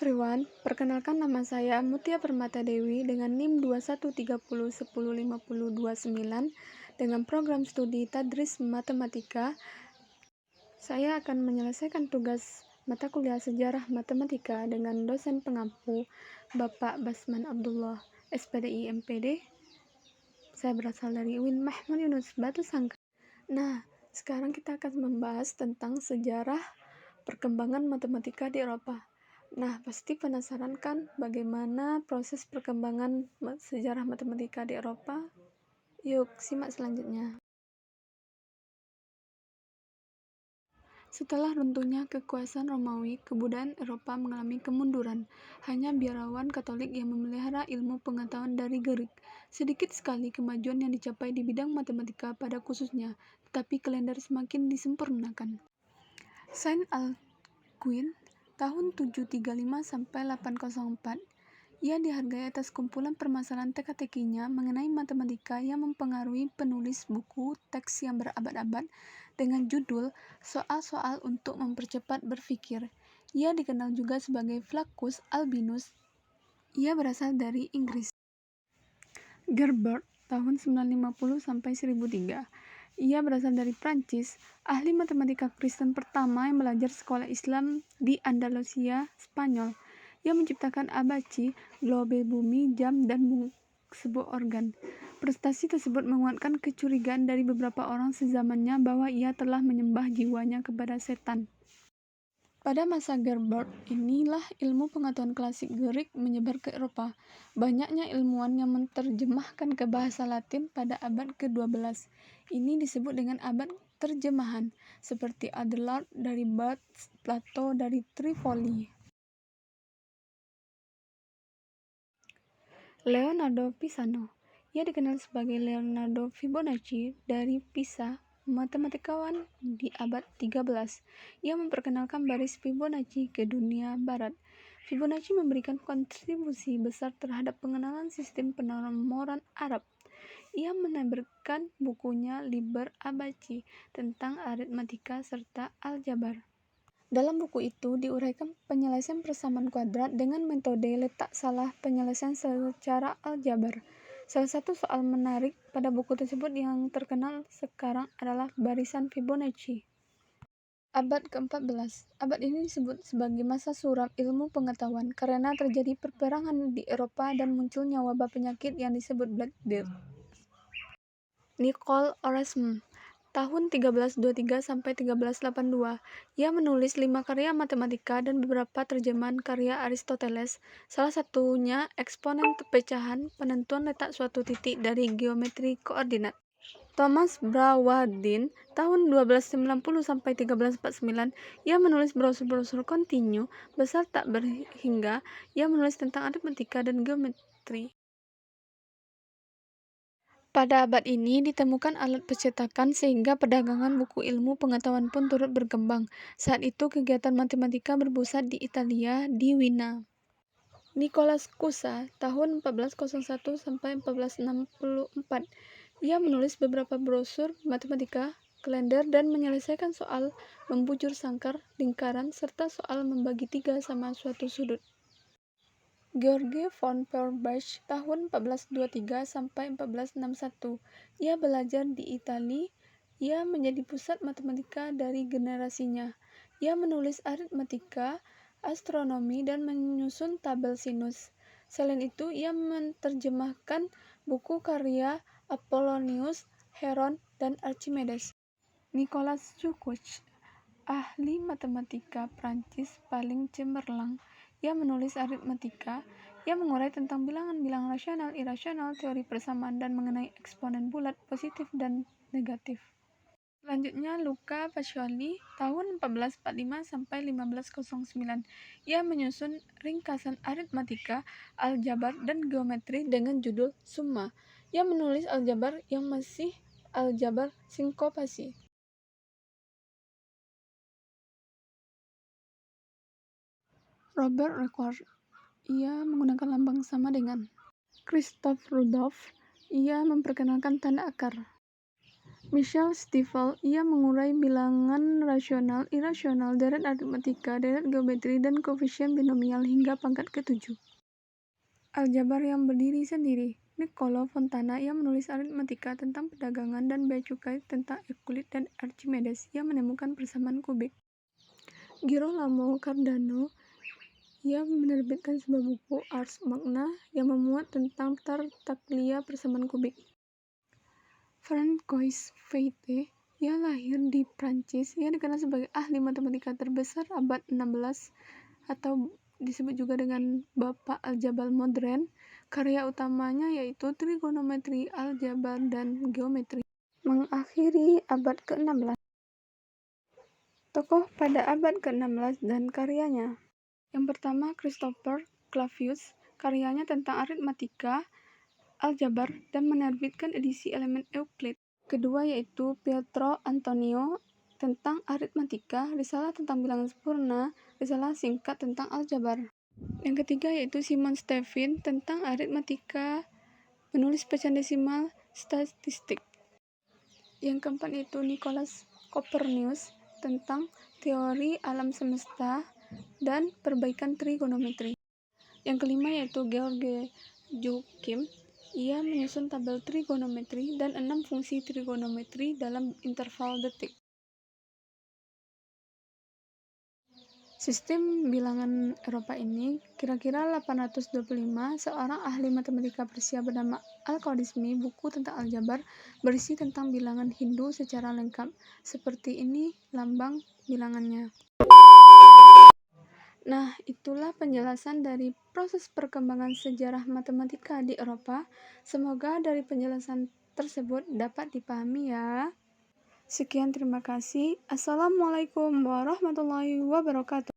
everyone, perkenalkan nama saya Mutia Permata Dewi dengan NIM 2130105029 dengan program studi Tadris Matematika. Saya akan menyelesaikan tugas mata kuliah Sejarah Matematika dengan dosen pengampu Bapak Basman Abdullah, SPDI MPD. Saya berasal dari UIN Mahmud Yunus Batu Sangkar. Nah, sekarang kita akan membahas tentang sejarah perkembangan matematika di Eropa. Nah, pasti penasaran kan bagaimana proses perkembangan sejarah matematika di Eropa? Yuk, simak selanjutnya. Setelah runtuhnya kekuasaan Romawi, kebudayaan Eropa mengalami kemunduran. Hanya biarawan Katolik yang memelihara ilmu pengetahuan dari Greek. Sedikit sekali kemajuan yang dicapai di bidang matematika pada khususnya, tetapi kalender semakin disempurnakan. Saint Alcuin tahun 735 sampai 804, ia dihargai atas kumpulan permasalahan teka-tekinya mengenai matematika yang mempengaruhi penulis buku teks yang berabad-abad dengan judul Soal-soal untuk mempercepat berpikir. Ia dikenal juga sebagai Flaccus Albinus. Ia berasal dari Inggris. Gerbert tahun 950 sampai 1003. Ia berasal dari Prancis, ahli matematika Kristen pertama yang belajar sekolah Islam di Andalusia, Spanyol. Ia menciptakan abaci, globe bumi, jam, dan sebuah organ. Prestasi tersebut menguatkan kecurigaan dari beberapa orang sezamannya bahwa ia telah menyembah jiwanya kepada setan. Pada masa Gerbert, inilah ilmu pengetahuan klasik Greek menyebar ke Eropa. Banyaknya ilmuwan yang menerjemahkan ke bahasa Latin pada abad ke-12. Ini disebut dengan abad terjemahan, seperti Abelard dari Bath, Plato dari Tripoli. Leonardo Pisano. Ia dikenal sebagai Leonardo Fibonacci dari Pisa, matematikawan di abad 13. Ia memperkenalkan baris Fibonacci ke dunia barat. Fibonacci memberikan kontribusi besar terhadap pengenalan sistem penomoran Arab. Ia menerbitkan bukunya Liber Abaci tentang aritmatika serta aljabar. Dalam buku itu diuraikan penyelesaian persamaan kuadrat dengan metode letak salah penyelesaian secara aljabar. Salah satu soal menarik pada buku tersebut yang terkenal sekarang adalah barisan Fibonacci. Abad ke-14. Abad ini disebut sebagai masa suram ilmu pengetahuan karena terjadi peperangan di Eropa dan munculnya wabah penyakit yang disebut Black Death. Nicole Erasmus tahun 1323 sampai 1382. Ia menulis 5 karya matematika dan beberapa terjemahan karya Aristoteles, salah satunya eksponen pecahan, penentuan letak suatu titik dari geometri koordinat. Thomas Brawardin tahun 1290 sampai 1349. Ia menulis brosur-brosur kontinu besar tak berhingga. Ia menulis tentang aritmatika dan geometri. Pada abad ini ditemukan alat percetakan sehingga perdagangan buku ilmu pengetahuan pun turut berkembang. Saat itu kegiatan matematika berpusat di Italia, di Wina. Nicolas Cusa tahun 1401 sampai 1464. Ia menulis beberapa brosur matematika, kalender, dan menyelesaikan soal membujur sangkar, lingkaran, serta soal membagi tiga sama suatu sudut. George von Feuerbach tahun 1423 sampai 1461. Ia belajar di Italia. Ia menjadi pusat matematika dari generasinya. Ia menulis aritmatika, astronomi, dan menyusun tabel sinus. Selain itu, ia menerjemahkan buku karya Apollonius, Heron, dan Archimedes. Nicolas Foucault, ahli matematika Prancis paling cemerlang. Ia menulis aritmatika. Ia mengurai tentang bilangan-bilangan rasional, irasional, teori persamaan, dan mengenai eksponen bulat, positif, dan negatif. Selanjutnya, Luca Pacioli tahun 1445 sampai 1509. Ia menyusun ringkasan aritmatika, aljabar, dan geometri dengan judul Summa. Ia menulis aljabar yang masih aljabar sinkopasi. Robert Record. Ia menggunakan lambang sama dengan Christoph Rudolph. Ia memperkenalkan tanda akar. Michel Stifel, ia mengurai bilangan rasional, irasional, deret aritmatika, deret geometri, dan koefisien binomial hingga pangkat ke-7. Aljabar yang berdiri sendiri. Niccolò Fontana, ia menulis aritmatika tentang perdagangan dan bea cukai tentang Euclid dan Archimedes. Ia menemukan persamaan kubik. Girolamo Cardano, ia menerbitkan sebuah buku Ars Magna yang memuat tentang Tartaglia persamaan kubik. Francois Feite, ia lahir di Prancis. Ia dikenal sebagai ahli matematika terbesar abad 16 atau disebut juga dengan Bapak Aljabar modern. Karya utamanya yaitu trigonometri, aljabar, dan geometri. Mengakhiri abad ke-16. Tokoh pada abad ke-16 dan karyanya. Yang pertama, Christopher Clavius, karyanya tentang aritmatika, aljabar, dan menerbitkan edisi elemen Euclid. Kedua yaitu Pietro Antonio tentang aritmatika, risalah tentang bilangan sempurna, risalah singkat tentang aljabar. Yang ketiga yaitu Simon Stevin tentang aritmatika, penulis pecahan desimal, statistik. Yang keempat yaitu Nicolaus Copernicus tentang teori alam semesta dan perbaikan trigonometri. Yang kelima yaitu George Joachim, ia menyusun tabel trigonometri dan 6 fungsi trigonometri dalam interval detik. Sistem bilangan Eropa ini kira-kira 825. Seorang ahli matematika Persia bernama Al-Khwarizmi, buku tentang aljabar berisi tentang bilangan Hindu secara lengkap. Seperti ini lambang bilangannya. Nah, itulah penjelasan dari proses perkembangan sejarah matematika di Eropa. Semoga dari penjelasan tersebut dapat dipahami ya. Sekian, terima kasih. Assalamualaikum warahmatullahi wabarakatuh.